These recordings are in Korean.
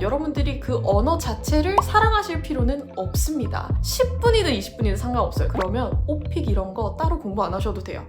여러분들이 그 언어 자체를 사랑하실 필요는 없습니다. 10분이든 20분이든 상관없어요. 그러면 오픽 이런 거 따로 공부 안 하셔도 돼요.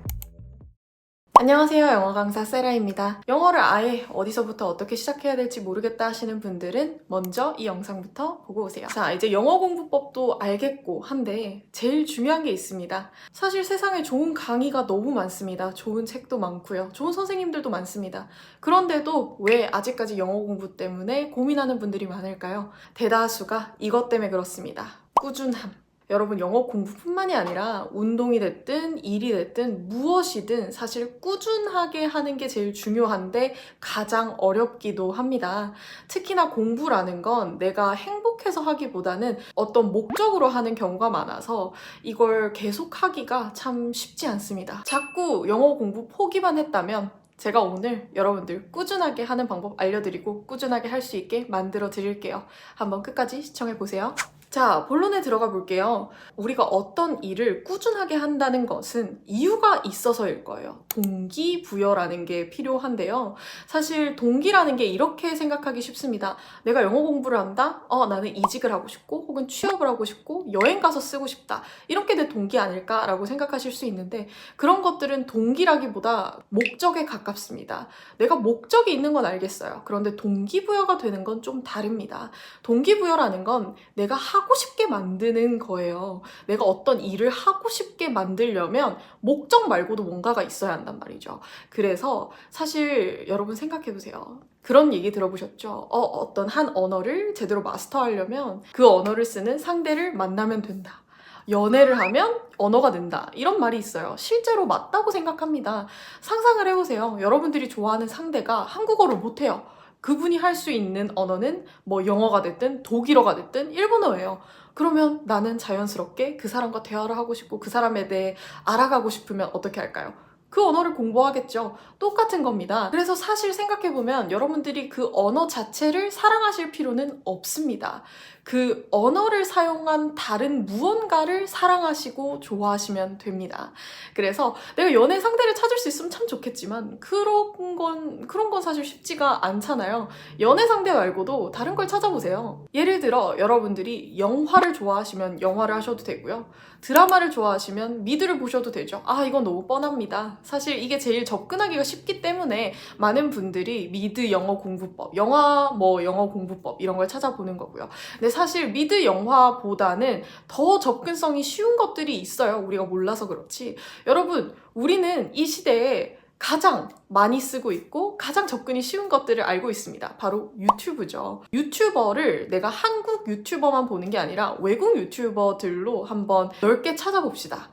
안녕하세요. 영어 강사 세라입니다. 영어를 아예 어디서부터 어떻게 시작해야 될지 모르겠다 하시는 분들은 먼저 이 영상부터 보고 오세요. 자, 이제 영어 공부법도 알겠고 한데 제일 중요한 게 있습니다. 사실 세상에 좋은 강의가 너무 많습니다. 좋은 책도 많고요. 좋은 선생님들도 많습니다. 그런데도 왜 아직까지 영어 공부 때문에 고민하는 분들이 많을까요? 대다수가 이것 때문에 그렇습니다. 꾸준함. 여러분, 영어 공부뿐만이 아니라 운동이 됐든 일이 됐든 무엇이든 사실 꾸준하게 하는 게 제일 중요한데 가장 어렵기도 합니다. 특히나 공부라는 건 내가 행복해서 하기보다는 어떤 목적으로 하는 경우가 많아서 이걸 계속 하기가 참 쉽지 않습니다. 자꾸 영어 공부 포기만 했다면 제가 오늘 여러분들 꾸준하게 하는 방법 알려드리고 꾸준하게 할 수 있게 만들어 드릴게요. 한번 끝까지 시청해보세요. 자, 본론에 들어가 볼게요. 우리가 어떤 일을 꾸준하게 한다는 것은 이유가 있어서일 거예요. 동기부여라는 게 필요한데요. 사실 동기라는 게 이렇게 생각하기 쉽습니다. 내가 영어 공부를 한다? 나는 이직을 하고 싶고 혹은 취업을 하고 싶고 여행 가서 쓰고 싶다. 이렇게 내 동기 아닐까라고 생각하실 수 있는데 그런 것들은 동기라기보다 목적에 가깝습니다. 내가 목적이 있는 건 알겠어요. 그런데 동기부여가 되는 건 좀 다릅니다. 동기부여라는 건 내가 하고 싶게 만드는 거예요. 내가 어떤 일을 하고 싶게 만들려면 목적 말고도 뭔가가 있어야 한단 말이죠. 그래서 사실 여러분 생각해보세요. 그런 얘기 들어보셨죠? 어떤 한 언어를 제대로 마스터하려면 그 언어를 쓰는 상대를 만나면 된다. 연애를 하면 언어가 는다. 이런 말이 있어요. 실제로 맞다고 생각합니다. 상상을 해보세요. 여러분들이 좋아하는 상대가 한국어를 못해요. 그분이 할 수 있는 언어는 뭐 영어가 됐든 독일어가 됐든 일본어예요. 그러면 나는 자연스럽게 그 사람과 대화를 하고 싶고 그 사람에 대해 알아가고 싶으면 어떻게 할까요? 그 언어를 공부하겠죠. 똑같은 겁니다. 그래서 사실 생각해보면 여러분들이 그 언어 자체를 사랑하실 필요는 없습니다. 그 언어를 사용한 다른 무언가를 사랑하시고 좋아하시면 됩니다. 그래서 내가 연애 상대를 찾을 수 있으면 참 좋겠지만 그런 건 사실 쉽지가 않잖아요. 연애 상대 말고도 다른 걸 찾아보세요. 예를 들어 여러분들이 영화를 좋아하시면 영화를 하셔도 되고요. 드라마를 좋아하시면 미드를 보셔도 되죠. 이건 너무 뻔합니다. 사실 이게 제일 접근하기가 쉽기 때문에 많은 분들이 미드 영어 공부법, 영어 공부법 이런 걸 찾아보는 거고요. 근데 사실 미드 영화보다는 더 접근성이 쉬운 것들이 있어요. 우리가 몰라서 그렇지. 여러분, 우리는 이 시대에 가장 많이 쓰고 있고 가장 접근이 쉬운 것들을 알고 있습니다. 바로 유튜브죠. 유튜버를 내가 한국 유튜버만 보는 게 아니라 외국 유튜버들로 한번 넓게 찾아봅시다.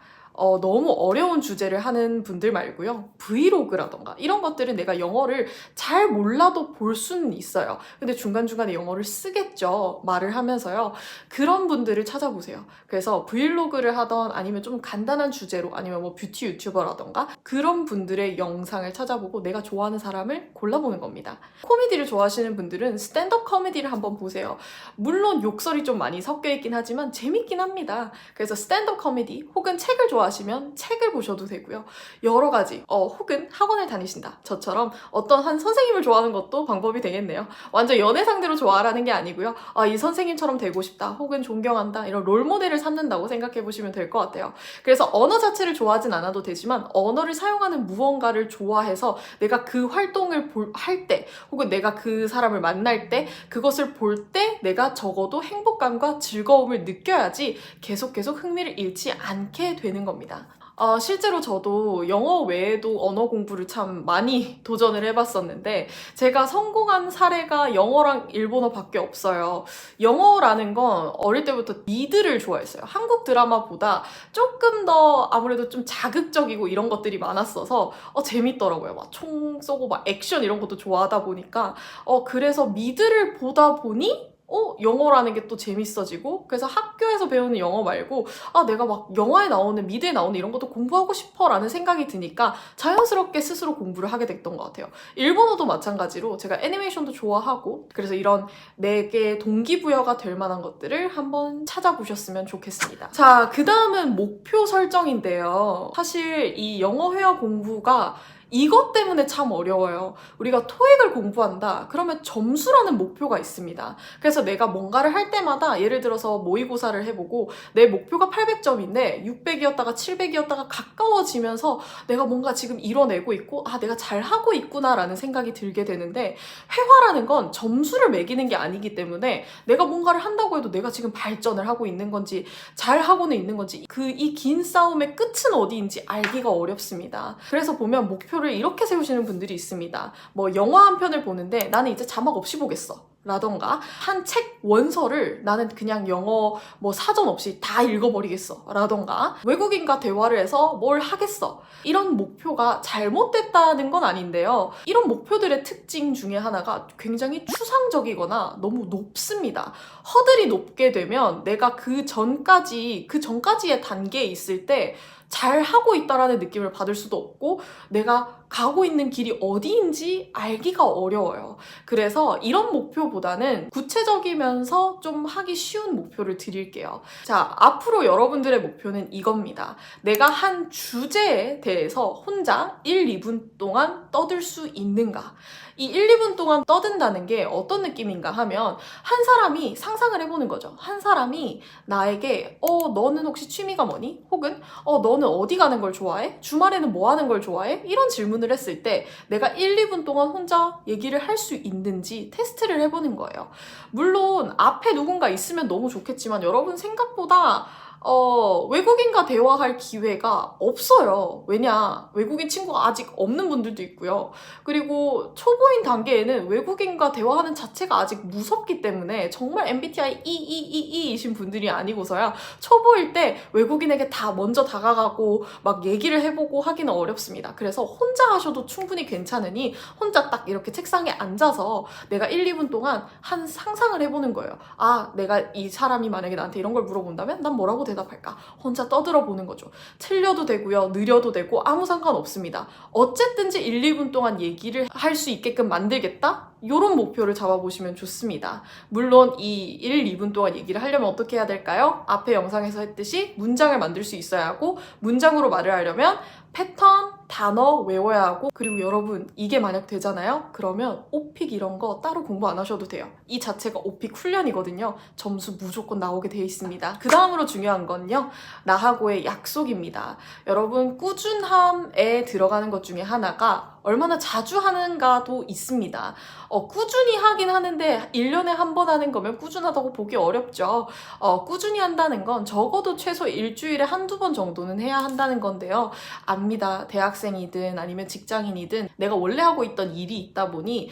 너무 어려운 주제를 하는 분들 말고요. 브이로그라던가 이런 것들은 내가 영어를 잘 몰라도 볼 수는 있어요. 근데 중간중간에 영어를 쓰겠죠. 말을 하면서요. 그런 분들을 찾아보세요. 그래서 브이로그를 하던 아니면 좀 간단한 주제로 아니면 뭐 뷰티 유튜버라던가 그런 분들의 영상을 찾아보고 내가 좋아하는 사람을 골라보는 겁니다. 코미디를 좋아하시는 분들은 스탠드업 코미디를 한번 보세요. 물론 욕설이 좀 많이 섞여 있긴 하지만 재밌긴 합니다. 그래서 스탠드업 코미디 혹은 책을 좋아하시면 책을 보셔도 되고요. 여러 가지 혹은 학원을 다니신다. 저처럼 어떤 한 선생님을 좋아하는 것도 방법이 되겠네요. 완전 연애 상대로 좋아하라는 게 아니고요. 이 선생님처럼 되고 싶다. 혹은 존경한다. 이런 롤모델을 삼는다고 생각해 보시면 될 것 같아요. 그래서 언어 자체를 좋아하진 않아도 되지만 언어를 사용하는 무언가를 좋아해서 내가 그 활동을 할 때 혹은 내가 그 사람을 만날 때 그것을 볼 때 내가 적어도 행복감과 즐거움을 느껴야지 계속 흥미를 잃지 않게 되는 겁니다. 실제로 저도 영어 외에도 언어 공부를 참 많이 도전을 해봤었는데 제가 성공한 사례가 영어랑 일본어밖에 없어요. 영어라는 건 어릴 때부터 미드를 좋아했어요. 한국 드라마보다 조금 더 아무래도 좀 자극적이고 이런 것들이 많았어서 재밌더라고요. 막 총 쏘고 막 액션 이런 것도 좋아하다 보니까 그래서 미드를 보다 보니 영어라는 게 또 재밌어지고 그래서 학교에서 배우는 영어 말고 내가 막 영화에 나오는 미드에 나오는 이런 것도 공부하고 싶어 라는 생각이 드니까 자연스럽게 스스로 공부를 하게 됐던 것 같아요. 일본어도 마찬가지로 제가 애니메이션도 좋아하고 그래서 이런 내게 동기부여가 될 만한 것들을 한번 찾아보셨으면 좋겠습니다. 자, 그 다음은 목표 설정인데요. 사실 이 영어 회화 공부가 이것 때문에 참 어려워요. 우리가 토익을 공부한다. 그러면 점수라는 목표가 있습니다. 그래서 내가 뭔가를 할 때마다 예를 들어서 모의고사를 해보고 내 목표가 800점인데 600이었다가 700이었다가 가까워지면서 내가 뭔가 지금 이뤄내고 있고 내가 잘하고 있구나라는 생각이 들게 되는데 회화라는 건 점수를 매기는 게 아니기 때문에 내가 뭔가를 한다고 해도 내가 지금 발전을 하고 있는 건지 잘하고는 있는 건지 이 긴 싸움의 끝은 어디인지 알기가 어렵습니다. 그래서 보면 목표를 이렇게 세우시는 분들이 있습니다. 뭐 영화 한 편을 보는데 나는 이제 자막 없이 보겠어. 라던가 한 책 원서를 나는 그냥 영어 뭐 사전 없이 다 읽어버리겠어 라던가 외국인과 대화를 해서 뭘 하겠어. 이런 목표가 잘못됐다는 건 아닌데요. 이런 목표들의 특징 중에 하나가 굉장히 추상적이거나 너무 높습니다. 허들이 높게 되면 내가 그 전까지의 단계에 있을 때 잘하고 있다라는 느낌을 받을 수도 없고 내가 가고 있는 길이 어디인지 알기가 어려워요. 그래서 이런 목표보다는 구체적이면서 좀 하기 쉬운 목표를 드릴게요. 자, 앞으로 여러분들의 목표는 이겁니다. 내가 한 주제에 대해서 혼자 1, 2분 동안 떠들 수 있는가? 이 1, 2분 동안 떠든다는 게 어떤 느낌인가 하면 한 사람이 상상을 해보는 거죠. 한 사람이 나에게 너는 혹시 취미가 뭐니? 혹은 너는 어디 가는 걸 좋아해? 주말에는 뭐 하는 걸 좋아해? 이런 질문을 했을 때 내가 1, 2분 동안 혼자 얘기를 할 수 있는지 테스트를 해보는 거예요. 물론 앞에 누군가 있으면 너무 좋겠지만 여러분 생각보다 외국인과 대화할 기회가 없어요. 왜냐? 외국인 친구가 아직 없는 분들도 있고요. 그리고 초보인 단계에는 외국인과 대화하는 자체가 아직 무섭기 때문에 정말 MBTI 이신 분들이 아니고서야 초보일 때 외국인에게 다 먼저 다가가고 막 얘기를 해보고 하기는 어렵습니다. 그래서 혼자 하셔도 충분히 괜찮으니 혼자 딱 이렇게 책상에 앉아서 내가 1, 2분 동안 한 상상을 해보는 거예요. 내가 이 사람이 만약에 나한테 이런 걸 물어본다면 난 뭐라고 대답할까? 혼자 떠들어 보는 거죠. 틀려도 되고요. 느려도 되고 아무 상관없습니다. 어쨌든지 1, 2분 동안 얘기를 할 수 있게끔 만들겠다? 이런 목표를 잡아보시면 좋습니다. 물론 이 1, 2분 동안 얘기를 하려면 어떻게 해야 될까요? 앞에 영상에서 했듯이 문장을 만들 수 있어야 하고 문장으로 말을 하려면 패턴, 단어 외워야 하고 그리고 여러분 이게 만약 되잖아요? 그러면 오픽 이런 거 따로 공부 안 하셔도 돼요. 이 자체가 오픽 훈련이거든요. 점수 무조건 나오게 돼 있습니다. 그 다음으로 중요한 건요. 나하고의 약속입니다. 여러분 꾸준함에 들어가는 것 중에 하나가 얼마나 자주 하는가도 있습니다. 꾸준히 하긴 하는데 1년에 한 번 하는 거면 꾸준하다고 보기 어렵죠. 꾸준히 한다는 건 적어도 최소 일주일에 한두 번 정도는 해야 한다는 건데요. 압니다. 대학생이든 아니면 직장인이든 내가 원래 하고 있던 일이 있다 보니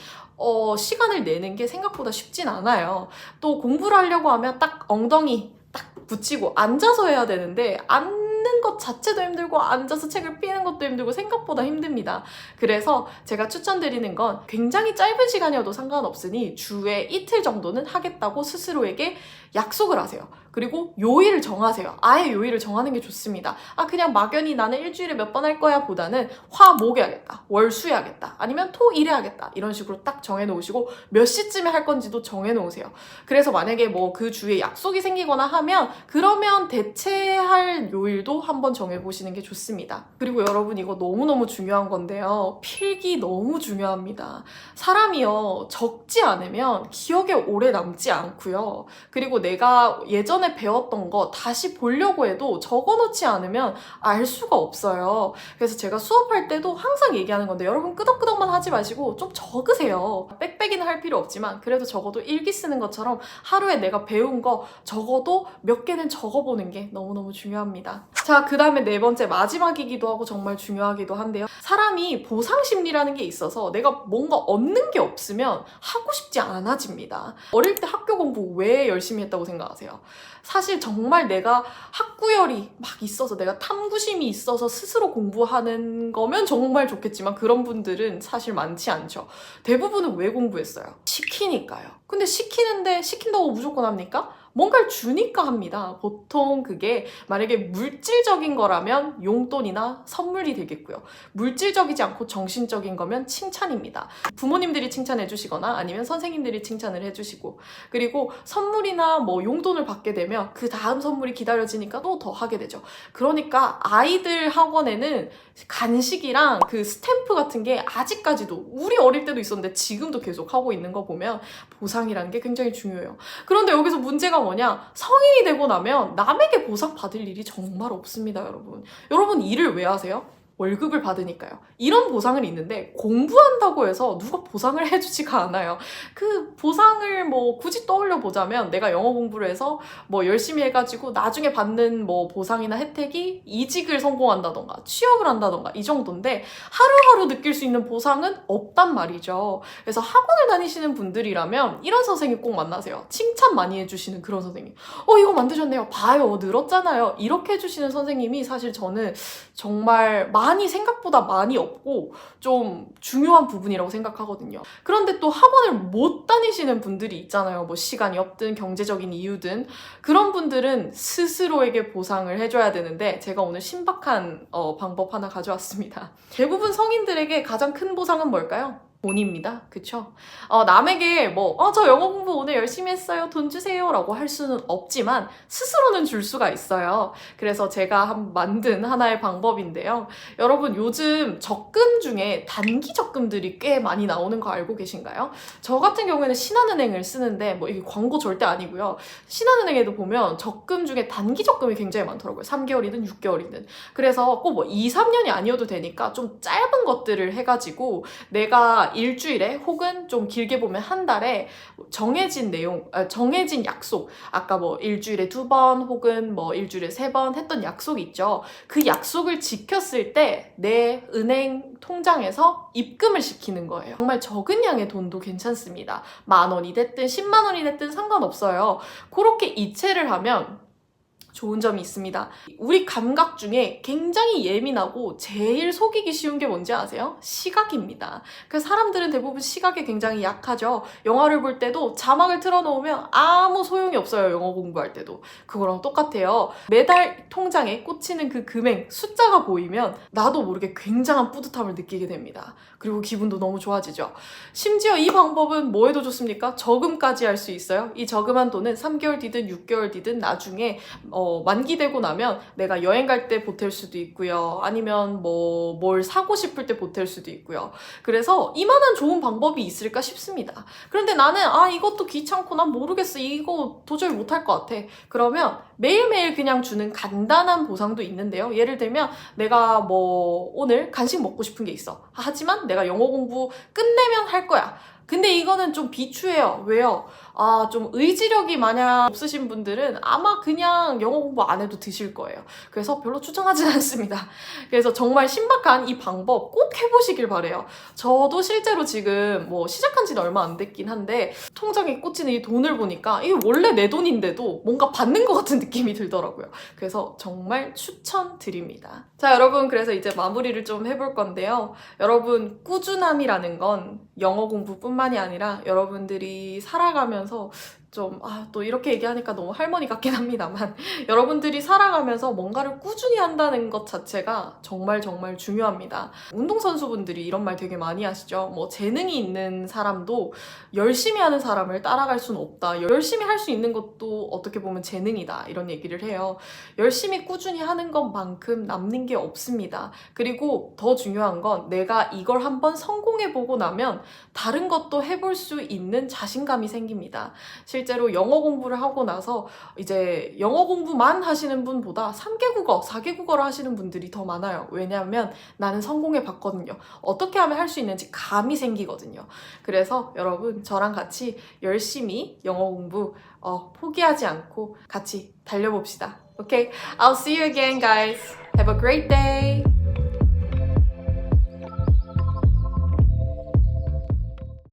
시간을 내는 게 생각보다 쉽진 않아요. 또 공부를 하려고 하면 딱 엉덩이 딱 붙이고 앉아서 해야 되는데 앉는 것 자체도 힘들고 앉아서 책을 피는 것도 힘들고 생각보다 힘듭니다. 그래서 제가 추천드리는 건 굉장히 짧은 시간이어도 상관없으니 주에 이틀 정도는 하겠다고 스스로에게 약속을 하세요. 그리고 요일을 정하세요. 아예 요일을 정하는 게 좋습니다. 그냥 막연히 나는 일주일에 몇 번 할 거야 보다는 화, 목 해야겠다. 월, 수 해야겠다. 아니면 토, 일 해야겠다. 이런 식으로 딱 정해놓으시고 몇 시쯤에 할 건지도 정해놓으세요. 그래서 만약에 뭐 그 주에 약속이 생기거나 하면 그러면 대체할 요일도 한번 정해보시는 게 좋습니다. 그리고 여러분 이거 너무너무 중요한 건데요. 필기 너무 중요합니다. 사람이요. 적지 않으면 기억에 오래 남지 않고요. 그리고 내가 예전에 배웠던 거 다시 보려고 해도 적어놓지 않으면 알 수가 없어요. 그래서 제가 수업할 때도 항상 얘기하는 건데 여러분 끄덕끄덕만 하지 마시고 좀 적으세요. 빽빽이는 할 필요 없지만 그래도 적어도 일기 쓰는 것처럼 하루에 내가 배운 거 적어도 몇 개는 적어보는 게 너무너무 중요합니다. 자, 그 다음에 네 번째 마지막이기도 하고 정말 중요하기도 한데요. 사람이 보상심리라는 게 있어서 내가 뭔가 얻는 게 없으면 하고 싶지 않아집니다. 어릴 때 학교 공부 왜 열심히 했다고 생각하세요? 사실 정말 내가 학구열이 막 있어서 내가 탐구심이 있어서 스스로 공부하는 거면 정말 좋겠지만 그런 분들은 사실 많지 않죠. 대부분은 왜 공부했어요? 시키니까요. 근데 시킨다고 무조건 합니까? 뭔가를 주니까 합니다. 보통 그게 만약에 물질적인 거라면 용돈이나 선물이 되겠고요. 물질적이지 않고 정신적인 거면 칭찬입니다. 부모님들이 칭찬해 주시거나 아니면 선생님들이 칭찬을 해 주시고, 그리고 선물이나 뭐 용돈을 받게 되면 그 다음 선물이 기다려지니까 또 더 하게 되죠. 그러니까 아이들 학원에는 간식이랑 그 스탬프 같은 게 아직까지도, 우리 어릴 때도 있었는데 지금도 계속 하고 있는 거 보면 보상이라는 게 굉장히 중요해요. 그런데 여기서 문제가 뭐냐? 성인이 되고 나면 남에게 보상 받을 일이 정말 없습니다, 여러분. 여러분 일을 왜 하세요? 월급을 받으니까요. 이런 보상은 있는데 공부한다고 해서 누가 보상을 해주지가 않아요. 그 보상을 뭐 굳이 떠올려 보자면, 내가 영어 공부를 해서 뭐 열심히 해가지고 나중에 받는 뭐 보상이나 혜택이 이직을 성공한다던가 취업을 한다던가 이 정도인데, 하루하루 느낄 수 있는 보상은 없단 말이죠. 그래서 학원을 다니시는 분들이라면 이런 선생님 꼭 만나세요. 칭찬 많이 해주시는 그런 선생님. 이거 만드셨네요. 봐요, 늘었잖아요. 이렇게 해주시는 선생님이 사실 저는 정말 생각보다 많이 없고 좀 중요한 부분이라고 생각하거든요. 그런데 또 학원을 못 다니시는 분들이 있잖아요. 뭐 시간이 없든 경제적인 이유든. 그런 분들은 스스로에게 보상을 해줘야 되는데, 제가 오늘 신박한 방법 하나 가져왔습니다. 대부분 성인들에게 가장 큰 보상은 뭘까요? 돈입니다. 그쵸? 남에게 저 영어 공부 오늘 열심히 했어요. 돈 주세요. 라고 할 수는 없지만 스스로는 줄 수가 있어요. 그래서 제가 만든 하나의 방법인데요. 여러분 요즘 적금 중에 단기 적금들이 꽤 많이 나오는 거 알고 계신가요? 저 같은 경우에는 신한은행을 쓰는데 이게 광고 절대 아니고요. 신한은행에도 보면 적금 중에 단기 적금이 굉장히 많더라고요. 3개월이든 6개월이든. 그래서 꼭 2, 3년이 아니어도 되니까 좀 짧은 것들을 해가지고 내가 일주일에 혹은 좀 길게 보면 한 달에 정해진 약속, 아까 일주일에 2번 혹은 일주일에 3번 했던 약속이 있죠. 그 약속을 지켰을 때 내 은행 통장에서 입금을 시키는 거예요. 정말 적은 양의 돈도 괜찮습니다. 10,000원이 됐든 10만 원이 됐든 상관없어요. 그렇게 이체를 하면 좋은 점이 있습니다. 우리 감각 중에 굉장히 예민하고 제일 속이기 쉬운 게 뭔지 아세요? 시각입니다. 그래서 사람들은 대부분 시각에 굉장히 약하죠. 영화를 볼 때도 자막을 틀어놓으면 아무 소용이 없어요. 영어 공부할 때도. 그거랑 똑같아요. 매달 통장에 꽂히는 그 금액, 숫자가 보이면 나도 모르게 굉장한 뿌듯함을 느끼게 됩니다. 그리고 기분도 너무 좋아지죠. 심지어 이 방법은 뭐에도 좋습니까? 저금까지 할 수 있어요. 이 저금한 돈은 3개월 뒤든 6개월 뒤든 나중에 만기되고 나면 내가 여행 갈 때 보탤 수도 있고요. 아니면 뭘 사고 싶을 때 보탤 수도 있고요. 그래서 이만한 좋은 방법이 있을까 싶습니다. 그런데 나는 이것도 귀찮고 난 모르겠어. 이거 도저히 못할 것 같아. 그러면 매일매일 그냥 주는 간단한 보상도 있는데요. 예를 들면 내가 오늘 간식 먹고 싶은 게 있어. 하지만 내가 영어 공부 끝내면 할 거야. 근데 이거는 좀 비추해요. 왜요? 좀 의지력이 마냥 없으신 분들은 아마 그냥 영어 공부 안 해도 드실 거예요. 그래서 별로 추천하진 않습니다. 그래서 정말 신박한 이 방법 꼭 해보시길 바래요. 저도 실제로 지금 시작한 지는 얼마 안 됐긴 한데 통장에 꽂히는 이 돈을 보니까 이게 원래 내 돈인데도 뭔가 받는 것 같은 느낌이 들더라고요. 그래서 정말 추천드립니다. 자, 여러분, 그래서 이제 마무리를 좀 해볼 건데요. 여러분, 꾸준함이라는 건 영어 공부뿐만이 아니라 여러분들이 살아가면서 또 이렇게 얘기하니까 너무 할머니 같긴 합니다만 여러분들이 살아가면서 뭔가를 꾸준히 한다는 것 자체가 정말 정말 중요합니다. 운동선수분들이 이런 말 되게 많이 하시죠. 재능이 있는 사람도 열심히 하는 사람을 따라갈 수는 없다. 열심히 할 수 있는 것도 어떻게 보면 재능이다. 이런 얘기를 해요. 열심히 꾸준히 하는 것만큼 남는 게 없습니다. 그리고 더 중요한 건 내가 이걸 한번 성공해보고 나면 다른 것도 해볼 수 있는 자신감이 생깁니다. 실제로 영어 공부를 하고 나서 이제 영어 공부만 하시는 분보다 3개 국어, 4개 국어를 하시는 분들이 더 많아요. 왜냐하면 나는 성공해 봤거든요. 어떻게 하면 할 수 있는지 감이 생기거든요. 그래서 여러분, 저랑 같이 열심히 영어 공부 포기하지 않고 같이 달려봅시다. Okay? I'll see you again, guys. Have a great day.